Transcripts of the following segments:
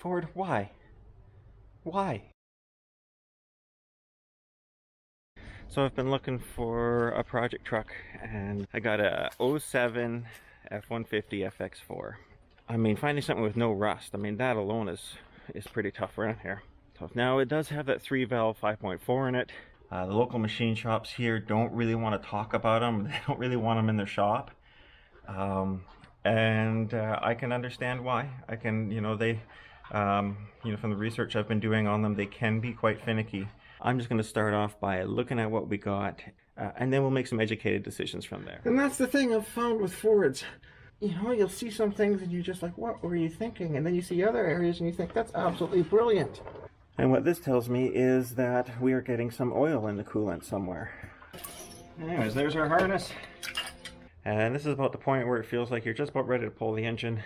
Ford, why? Why? So I've been looking for a project truck and I got a '07 F150 FX4. I mean, finding something with no rust, I mean, that alone is pretty tough around here. So now it does have that 3-valve 5.4 in it. The local machine shops here don't really want to talk about them. They don't really want them in their shop. I can understand why. I can, they, from the research I've been doing on them, they can be quite finicky. I'm just going to start off by looking at what we got, and then we'll make some educated decisions from there. And that's the thing I've found with Fords. You'll see some things and you're just like, what were you thinking? And then you see other areas and you think, that's absolutely brilliant. And what this tells me is that we are getting some oil in the coolant somewhere. Anyways, there's our harness. And this is about the point where it feels like you're just about ready to pull the engine,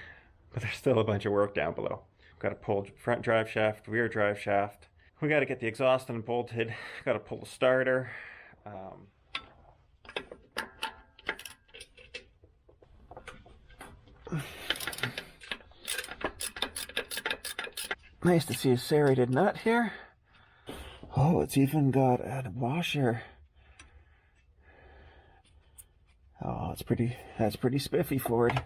but there's still a bunch of work down below. Got to pull front drive shaft, rear drive shaft. We got to get the exhaust unbolted. Got to pull the starter. Nice to see a serrated nut here. Oh, it's even got a washer. Oh, that's pretty spiffy for it.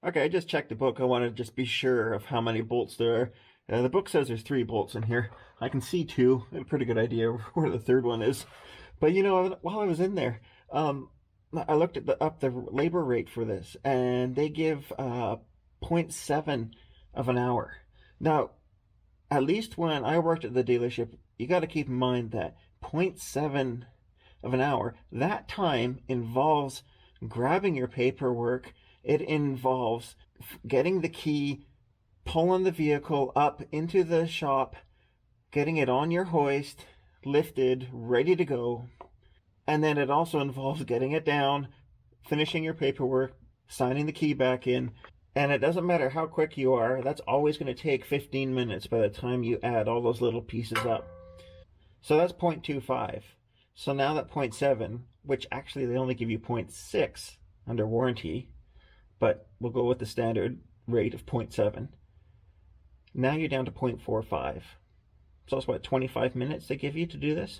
Okay, I just checked the book. I want to just be sure of how many bolts there are. The book says there's 3 bolts in here. I can see 2. I have a pretty good idea where the 3rd one is. But while I was in there, I looked at the labor rate for this, and they give 0.7 of an hour. Now, at least when I worked at the dealership, you got to keep in mind that 0.7 of an hour, that time involves grabbing your paperwork. It involves getting the key, pulling the vehicle up into the shop, getting it on your hoist, lifted, ready to go. And then it also involves getting it down, finishing your paperwork, signing the key back in. And it doesn't matter how quick you are, that's always going to take 15 minutes by the time you add all those little pieces up. So that's 0.25. So now that 0.7, which actually they only give you 0.6 under warranty, but we'll go with the standard rate of 0.7. Now you're down to 0.45. So that's what, 25 minutes they give you to do this?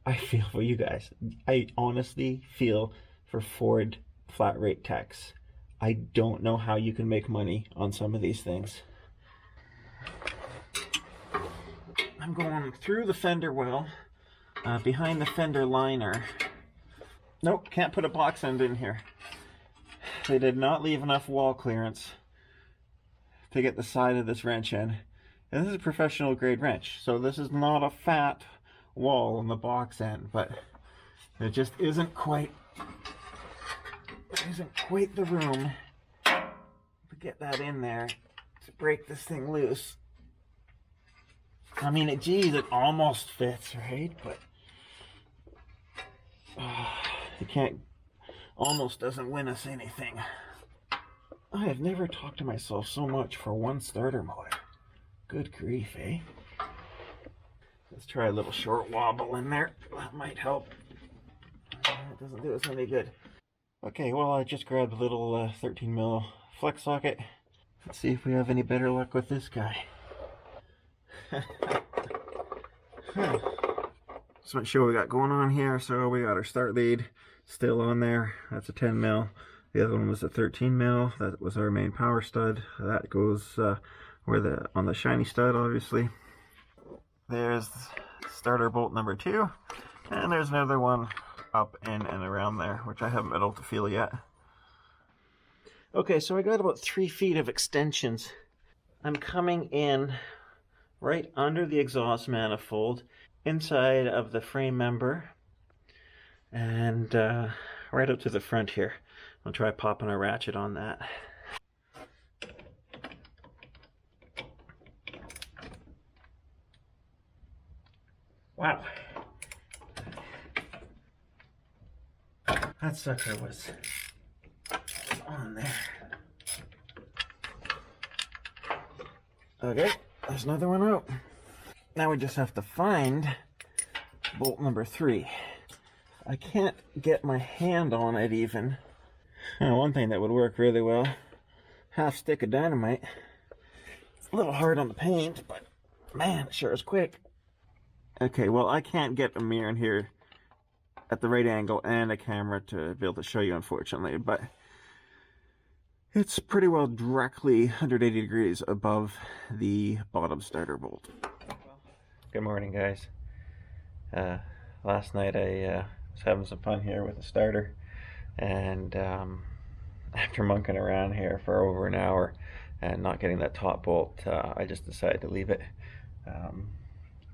I feel for you guys. I honestly feel for Ford flat rate techs. I don't know how you can make money on some of these things. I'm going through the fender well, behind the fender liner. Nope, can't put a box end in here. They did not leave enough wall clearance to get the side of this wrench in. And this is a professional grade wrench, so this is not a fat wall on the box end, but it just isn't quite the room to get that in there to break this thing loose. I mean, geez, it almost fits, right? But you can't, almost doesn't win us anything. I have never talked to myself so much for one starter motor. Good grief, eh? Let's try a little short wobble in there. That might help. It doesn't do us any good. Okay, well, I just grabbed a little 13 mil flex socket. Let's see if we have any better luck with this guy. So let's show what we got going on here. So we got our start lead still on there. That's a 10 mil. The other one was a 13 mil. That was our main power stud. That goes on the shiny stud, obviously. There's starter bolt number 2, and there's another one up in and around there, which I haven't been able to feel yet. Okay, so I got about 3 feet of extensions. I'm coming in right under the exhaust manifold, inside of the frame member, and right up to the front here. I'll try popping a ratchet on that. Wow. That sucker was on there. Okay, there's another one out. Now we just have to find bolt number 3. I can't get my hand on it even. One thing that would work really well, half stick of dynamite. It's a little hard on the paint, but man, it sure is quick. Okay, well, I can't get a mirror in here at the right angle and a camera to be able to show you, unfortunately, but it's pretty well directly 180 degrees above the bottom starter bolt. Good morning, guys. Last night I was having some fun here with the starter, and after monkeying around here for over an hour and not getting that top bolt, I just decided to leave it. I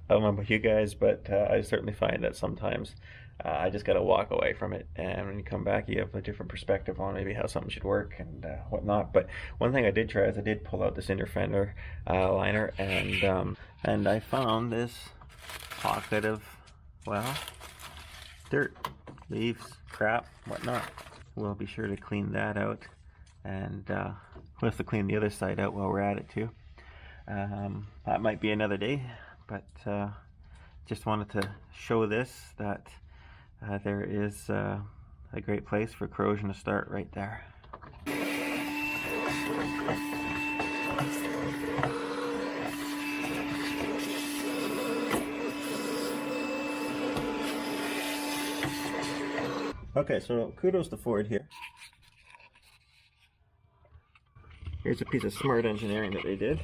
don't know about you guys, but I certainly find that sometimes I just got to walk away from it, and when you come back you have a different perspective on maybe how something should work and whatnot. But one thing I did try is I did pull out this inner fender liner, and I found this pocket of, well, dirt, leaves, crap, whatnot. We'll be sure to clean that out, and we'll have to clean the other side out while we're at it too. That might be another day, but just wanted to show this, that there is a great place for corrosion to start right there. Okay, so kudos to Ford here. Here's a piece of smart engineering that they did.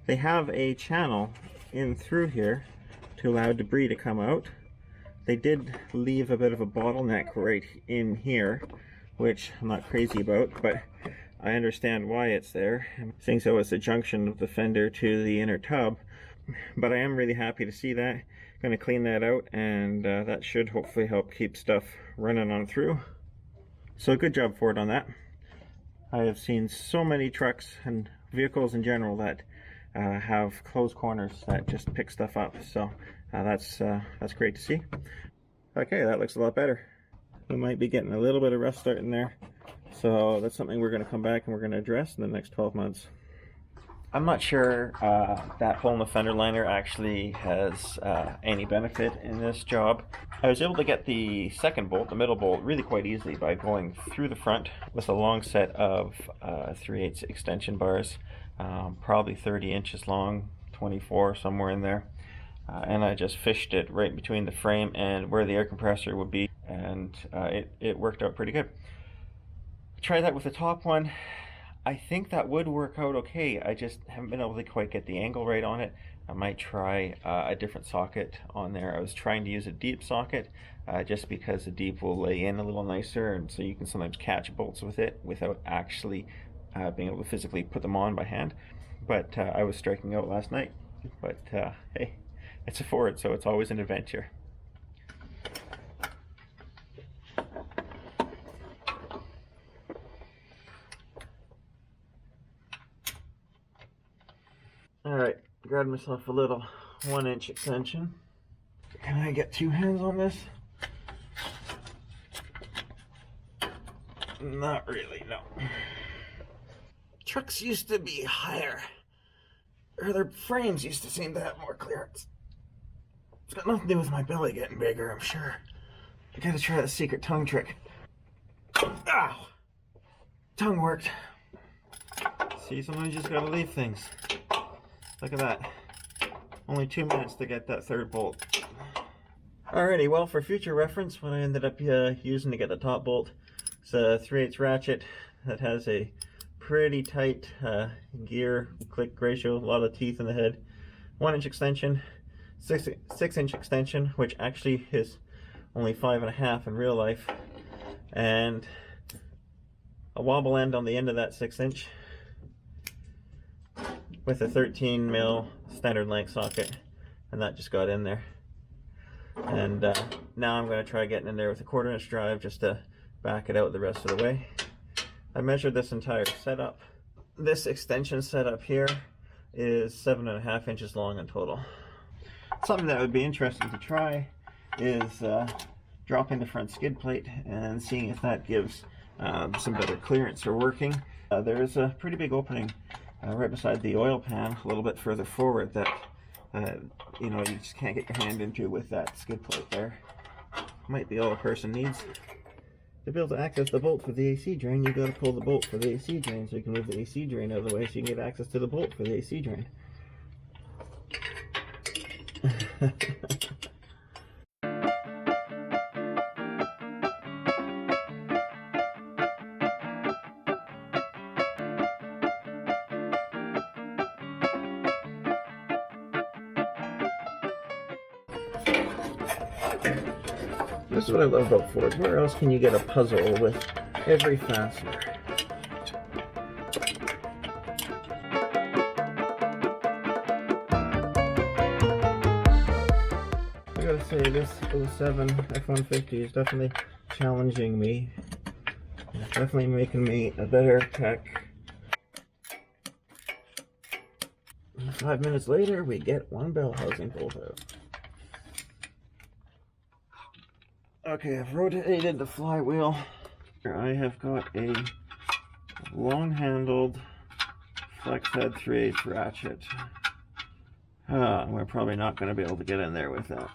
They have a channel in through here to allow debris to come out. They did leave a bit of a bottleneck right in here, which I'm not crazy about, but I understand why it's there, seeing so it's the junction of the fender to the inner tub. But I am really happy to see that. Going to clean that out, and that should hopefully help keep stuff running on through. So good job, Ford, on that. I have seen so many trucks and vehicles in general that have closed corners that just pick stuff up. So that's great to see. Okay, that looks a lot better. We might be getting a little bit of rust starting there. So that's something we're going to come back and we're going to address in the next 12 months. I'm not sure that hole in the fender liner actually has any benefit in this job. I was able to get the second bolt, the middle bolt, really quite easily by going through the front with a long set of 3/8 extension bars, probably 30 inches long, 24, somewhere in there. And I just fished it right between the frame and where the air compressor would be, and it worked out pretty good. Try that with the top one. I think that would work out okay. I just haven't been able to quite get the angle right on it. I might try a different socket on there. I was trying to use a deep socket just because the deep will lay in a little nicer, and so you can sometimes catch bolts with it without actually being able to physically put them on by hand. But I was striking out last night. But hey, it's a Ford, so it's always an adventure. Alright, grabbed myself a little 1-inch extension. Can I get 2 hands on this? Not really, no. Trucks used to be higher, or their frames used to seem to have more clearance. It's got nothing to do with my belly getting bigger, I'm sure. I gotta try the secret tongue trick. Ow! Tongue worked. See, sometimes you just gotta leave things. Look at that. Only 2 minutes to get that third bolt. Alrighty, well, for future reference, what I ended up using to get the top bolt is a 3/8 ratchet that has a pretty tight gear click ratio, a lot of teeth in the head. 1-inch extension, 6-inch extension, which actually is only 5.5 in real life, and a wobble end on the end of that 6-inch. With a 13 mil standard length socket, and that just got in there. And now I'm going to try getting in there with a 1/4-inch drive just to back it out the rest of the way. I measured this entire setup. This extension setup here is 7.5 inches long in total. Something that would be interesting to try is dropping the front skid plate and seeing if that gives some better clearance or working. There's a pretty big opening right beside the oil pan, a little bit further forward, that you know, you just can't get your hand into with that skid plate there. Might be all a person needs. To be able to access the bolt for the AC drain, you got to pull the bolt for the AC drain, so you can move the AC drain out of the way so you can get access to the bolt for the AC drain. This is what I love about Ford. Where else can you get a puzzle with every fastener? I gotta say, this 07 F150 is definitely challenging me. It's definitely making me a better tech. 5 minutes later, we get one bell housing pulled out. Okay, I've rotated the flywheel. Here I have got a long-handled flex head 3/8 ratchet. We're probably not going to be able to get in there with that.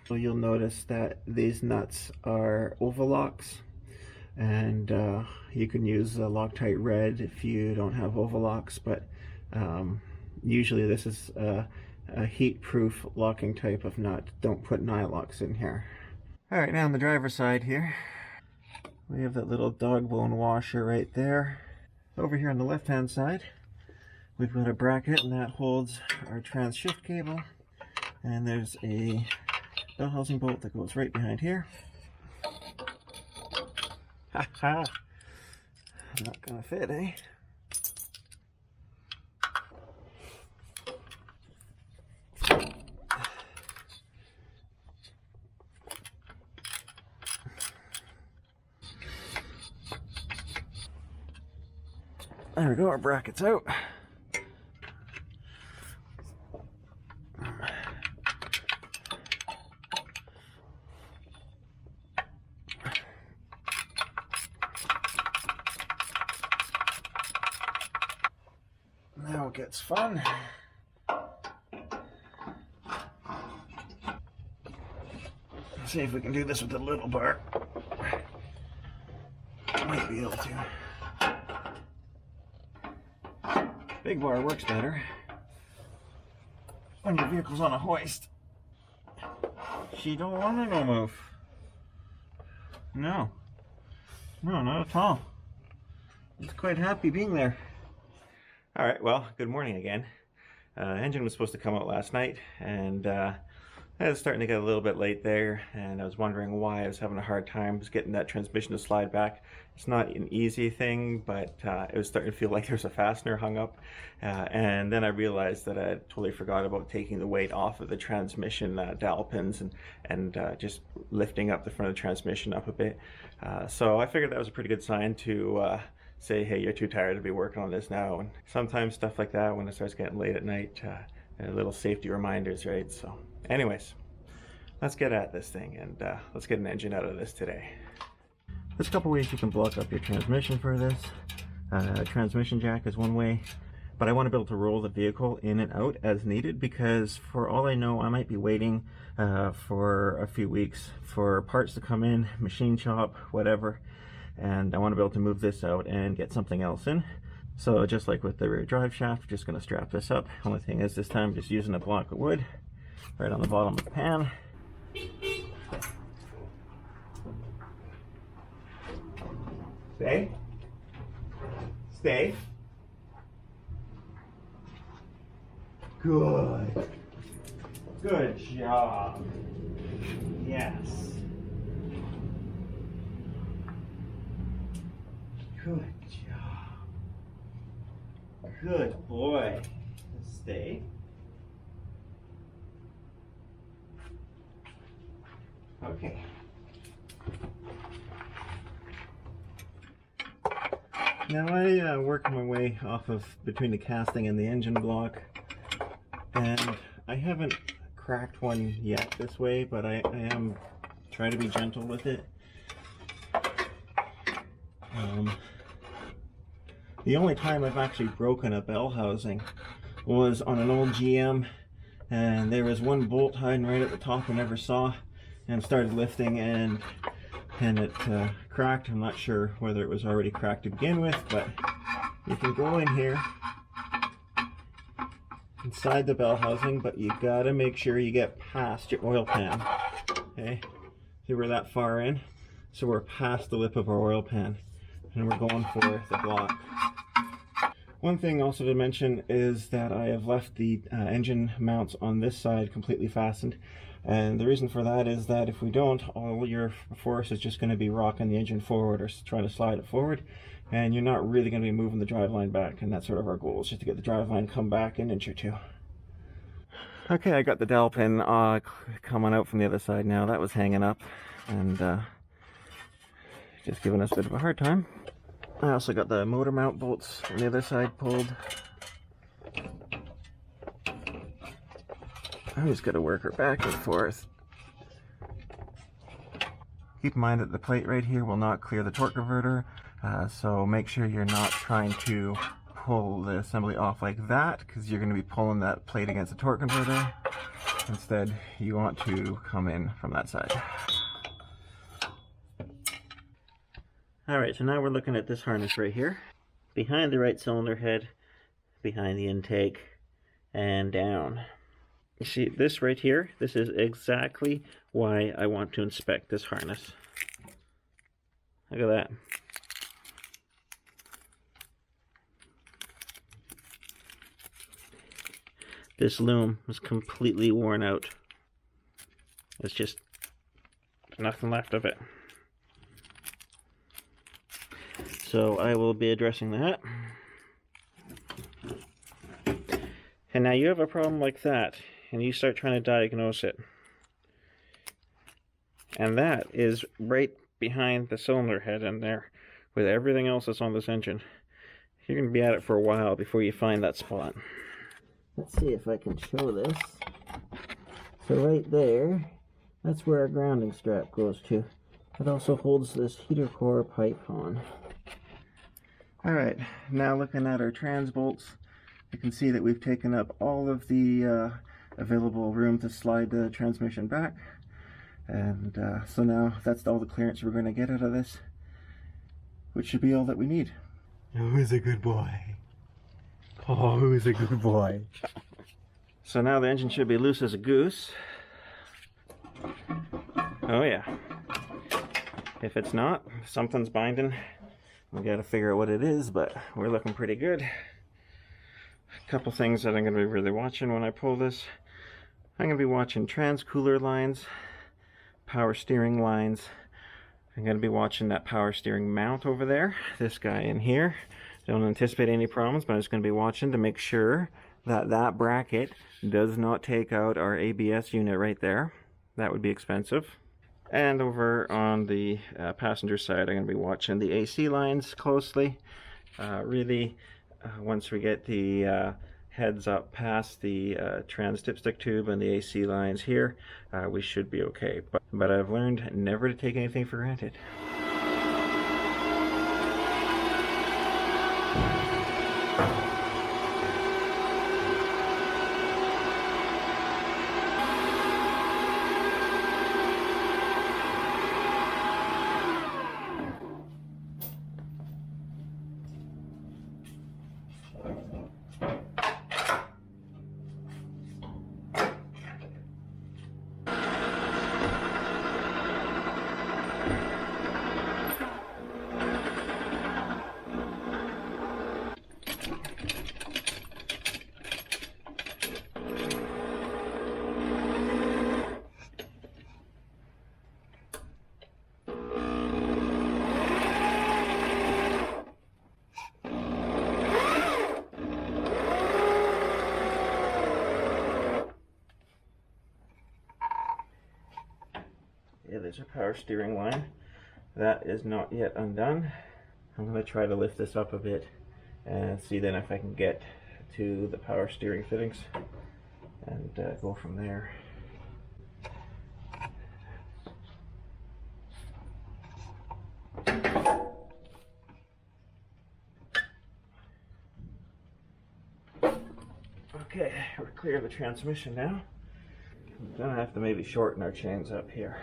So you'll notice that these nuts are overlocks, and you can use Loctite Red if you don't have overlocks, but usually this is a heat-proof locking type of nut. Don't put nylocks in here. Alright, now on the driver's side here, we have that little dog bone washer right there. Over here on the left-hand side, we've got a bracket, and that holds our trans shift cable, and there's a bell housing bolt that goes right behind here. Ha ha! Not gonna fit, eh? There we go, our bracket's out. Now it gets fun. Let's see if we can do this with a little bar. Might be able to. Big bar works better when your vehicle's on a hoist. She don't want to no move. No. No, not at all. It's quite happy being there. Alright, well, good morning again. Engine was supposed to come out last night, and I was starting to get a little bit late there, and I was wondering why I was having a hard time just getting that transmission to slide back. It's not an easy thing, but it was starting to feel like there's a fastener hung up. And then I realized that I had totally forgot about taking the weight off of the transmission dowel pins and just lifting up the front of the transmission up a bit. So I figured that was a pretty good sign to say, hey, you're too tired to be working on this now. And sometimes stuff like that, when it starts getting late at night, little safety reminders, right? So anyways, let's get at this thing, and let's get an engine out of this today. There's a couple ways you can block up your transmission for this. Transmission jack is one way, but I want to be able to roll the vehicle in and out as needed, because for all I know, I might be waiting for a few weeks for parts to come in, machine shop, whatever, and I want to be able to move this out and get something else in. So just like with the rear drive shaft, we're just going to strap this up. Only thing is, this time I'm just using a block of wood right on the bottom of the pan. Stay. Stay. Good. Good job. Yes. Good job. Good boy. Stay. Okay. Now I work my way off of between the casting and the engine block, and I haven't cracked one yet this way, but I am trying to be gentle with it. The only time I've actually broken a bell housing was on an old GM, and there was one bolt hiding right at the top I never saw, and started lifting and it cracked. I'm not sure whether it was already cracked to begin with, but you can go in here inside the bell housing, but you gotta make sure you get past your oil pan. Okay, see, we're that far in, so we're past the lip of our oil pan, and we're going for the block. One thing also to mention is that I have left the engine mounts on this side completely fastened, and the reason for that is that if we don't, all your force is just going to be rocking the engine forward or trying to slide it forward, and you're not really going to be moving the driveline back, and that's sort of our goal, is just to get the driveline come back an inch or two. Okay, I got the dowel pin coming out from the other side now. That was hanging up and just giving us a bit of a hard time. I also got the motor mount bolts on the other side pulled. I just got to work her back and forth. Keep in mind that the plate right here will not clear the torque converter, so make sure you're not trying to pull the assembly off like that, because you're going to be pulling that plate against the torque converter. Instead, you want to come in from that side. Alright, so now we're looking at this harness right here. Behind the right cylinder head, behind the intake, and down. You see this right here? This is exactly why I want to inspect this harness. Look at that. This loom was completely worn out. It's just nothing left of it. So I will be addressing that. And now you have a problem like that, and you start trying to diagnose it. And that is right behind the cylinder head in there, with everything else that's on this engine. You're going to be at it for a while before you find that spot. Let's see if I can show this. So right there, that's where our grounding strap goes to. It also holds this heater core pipe on. Alright, now looking at our trans bolts, you can see that we've taken up all of the available room to slide the transmission back. And so now that's all the clearance we're going to get out of this, which should be all that we need. Who's a good boy? Oh, who's a good boy? So now the engine should be loose as a goose. Oh yeah. If it's not, something's binding. We gotta figure out what it is, but we're looking pretty good. A couple things that I'm gonna be really watching when I pull this. I'm gonna be watching trans cooler lines, power steering lines. I'm gonna be watching that power steering mount over there, this guy in here. Don't anticipate any problems, but I'm just gonna be watching to make sure that that bracket does not take out our ABS unit right there. That would be expensive. And over on the passenger side, I'm going to be watching the AC lines closely. Once we get the heads up past the trans dipstick tube and the AC lines here, we should be okay. But I've learned never to take anything for granted. there's our power steering line. That is not yet undone. I'm going to try to lift this up a bit and see then if I can get to the power steering fittings and go from there. Okay, we're clear of the transmission now. I'm gonna have to maybe shorten our chains up here.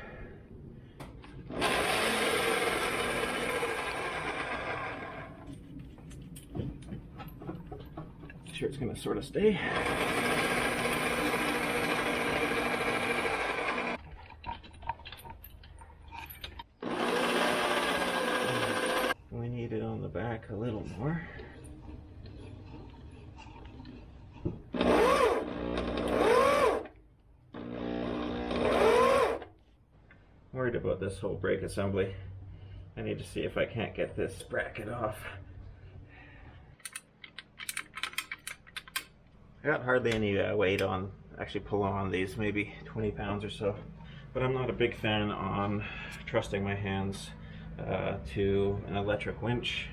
Sure it's gonna sort of stay. We need it on the back a little more. Worried about this whole brake assembly. I need to see if I can't get this bracket off. I got hardly any weight on actually pulling on these, maybe 20 pounds or so. But I'm not a big fan on trusting my hands to an electric winch.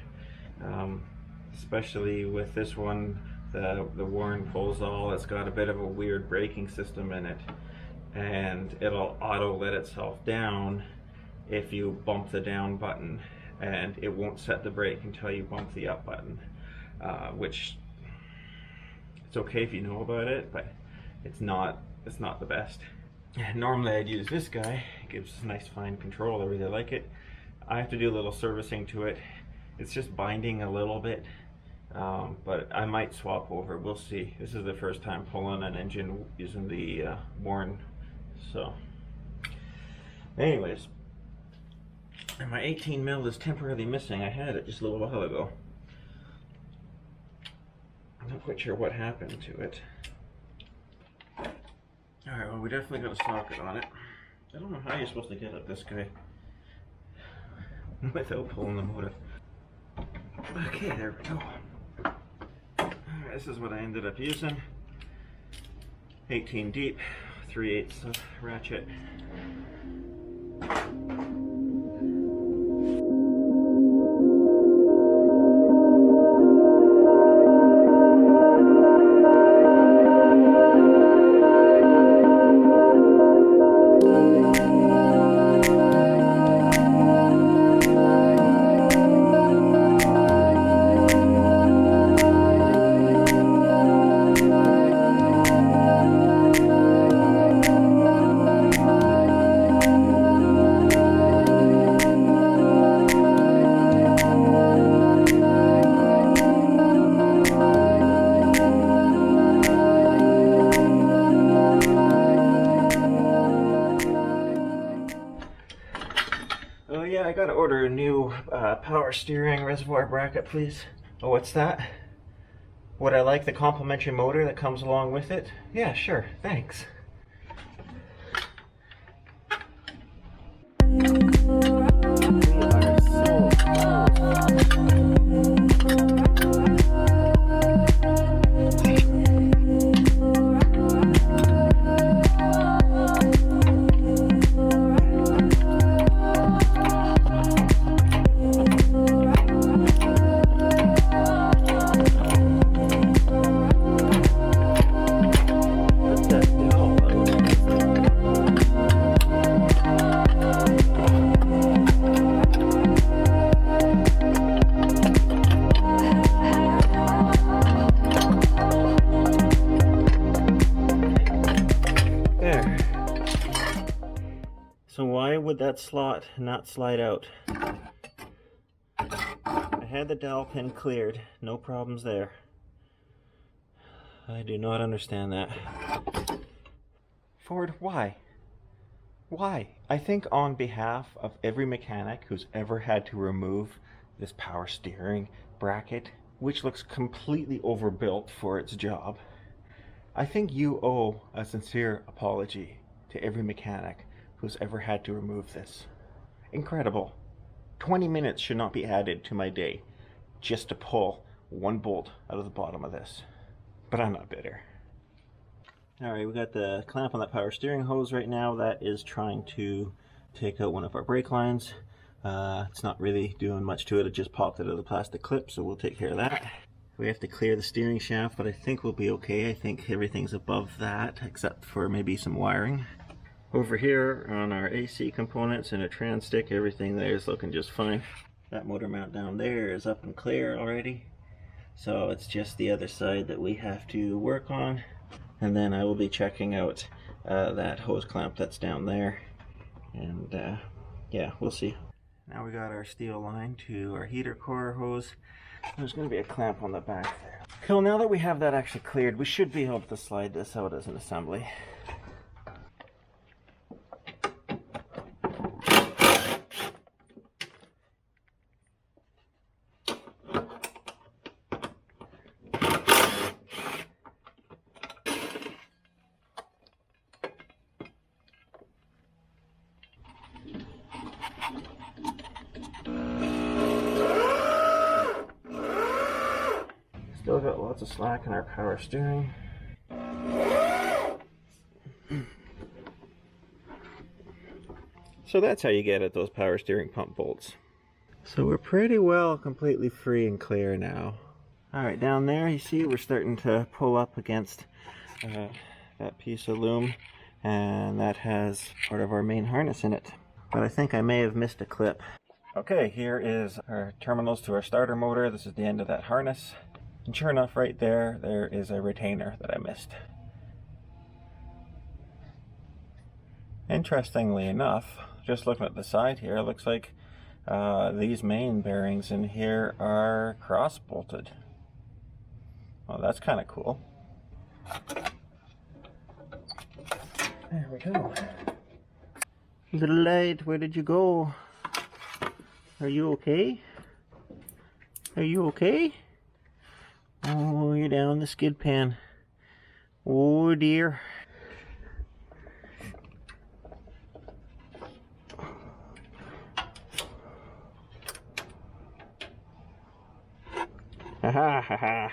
Especially with this one, the Warren Pulsall, it's got a bit of a weird braking system in it. And it'll auto let itself down if you bump the down button, and it won't set the brake until you bump the up button, which it's okay if you know about it, but it's not the best. Normally I'd use this guy. It gives nice fine control. I really like it. I have to do a little servicing to it. It's just binding a little bit, but I might swap over. We'll see. This is the first time pulling an engine using the Warren. So anyways, and my 18 mil is temporarily missing. I had it just a little while ago. I'm not quite sure what happened to it. Alright, well, we definitely got a socket on it. I don't know how you're supposed to get at this guy without pulling the motor. Okay, there we go. Alright, this is what I ended up using. 18 deep, 3/8 ratchet. Oh yeah, I gotta order a new power steering reservoir bracket, please. Oh, what's that? Would I like the complimentary motor that comes along with it? Yeah, sure, thanks. So why would that slot not slide out? I had the dowel pin cleared, no problems there. I do not understand that. Ford, why? Why? I think on behalf of every mechanic who's ever had to remove this power steering bracket, which looks completely overbuilt for its job, I think you owe a sincere apology to every mechanic who's ever had to remove this. Incredible. 20 minutes should not be added to my day just to pull one bolt out of the bottom of this. But I'm not bitter. Alright, we got the clamp on that power steering hose right now. That is trying to take out one of our brake lines. It's not really doing much to it, it just popped out of the plastic clip, so we'll take care of that. We have to clear the steering shaft, but I think we'll be okay. I think everything's above that, except for maybe some wiring. Over here on our AC components and a trans stick, everything there is looking just fine. That motor mount down there is up and clear already. So it's just the other side that we have to work on. And then I will be checking out that hose clamp that's down there. And yeah, we'll see. Now we got our steel line to our heater core hose. There's going to be a clamp on the back there. Cool, now that we have that actually cleared, we should be able to slide this out as an assembly. Still got lots of slack in our power steering. So that's how you get at those power steering pump bolts. So we're pretty well completely free and clear now. Alright, down there you see we're starting to pull up against that piece of loom, and that has part of our main harness in it. But I think I may have missed a clip. Okay, here is our terminals to our starter motor. This is the end of that harness. And sure enough, right there, there is a retainer that I missed. Interestingly enough, just looking at the side here, it looks like these main bearings in here are cross-bolted. Well, that's kind of cool. There we go. Little light, where did you go? Are you okay? Are you okay? Oh, you're down the skid pan. Oh dear. Ha ha ha ha.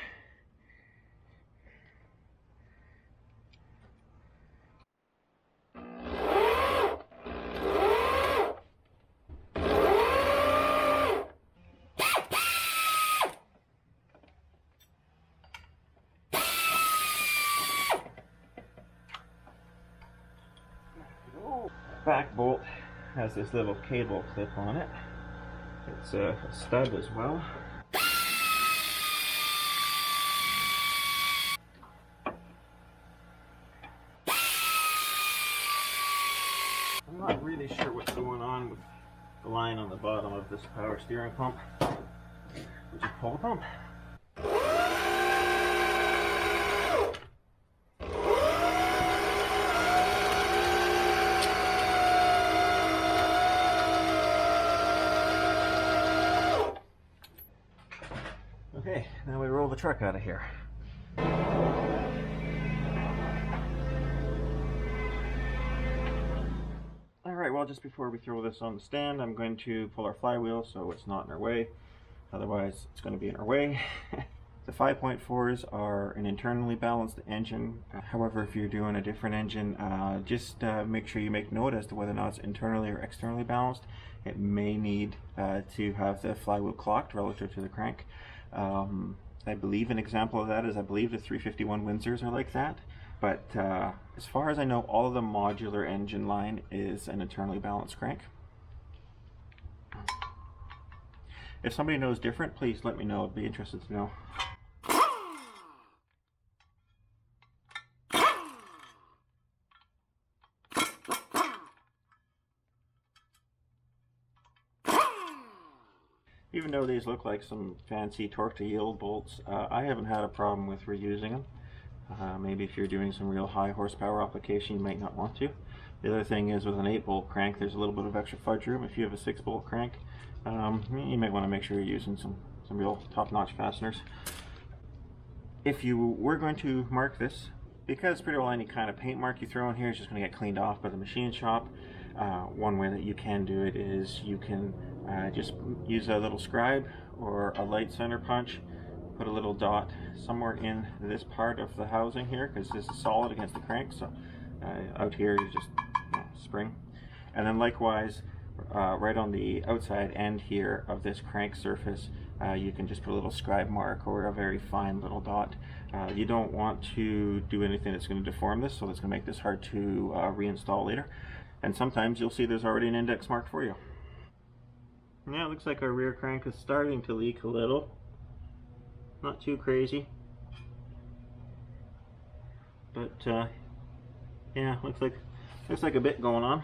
Back bolt has this little cable clip on it. It's a stud as well. I'm not really sure what's going on with the line on the bottom of this power steering pump. We just pull the pump. Okay, now we roll the truck out of here. Alright, well, just before we throw this on the stand, I'm going to pull our flywheel so it's not in our way. Otherwise, it's going to be in our way. The 5.4s are an internally balanced engine. However, if you're doing a different engine, just make sure you make note as to whether or not it's internally or externally balanced. It may need to have the flywheel clocked relative to the crank. I believe an example of that is, I believe the 351 Windsors are like that. But as far as I know, all of the modular engine line is an internally balanced crank. If somebody knows different, please let me know. I'd be interested to know. Even though these look like some fancy torque to yield bolts, I haven't had a problem with reusing them. Maybe if you're doing some real high horsepower application, you might not want to. The other thing is, with an 8-bolt crank, there's a little bit of extra fudge room. If you have a 6-bolt crank, you might want to make sure you're using some real top-notch fasteners. If you were going to mark this, because pretty well any kind of paint mark you throw in here is just going to get cleaned off by the machine shop, one way that you can do it is you can just use a little scribe or a light center punch, put a little dot somewhere in this part of the housing here, because this is solid against the crank, so out here you just spring, And then likewise, right on the outside end here of this crank surface, you can just put a little scribe mark or a very fine little dot. You don't want to do anything that's going to deform this, so that's going to make this hard to reinstall later. And sometimes you'll see there's already an index marked for you. Now it looks like our rear crank is starting to leak a little. Not too crazy. But yeah, looks like a bit going on.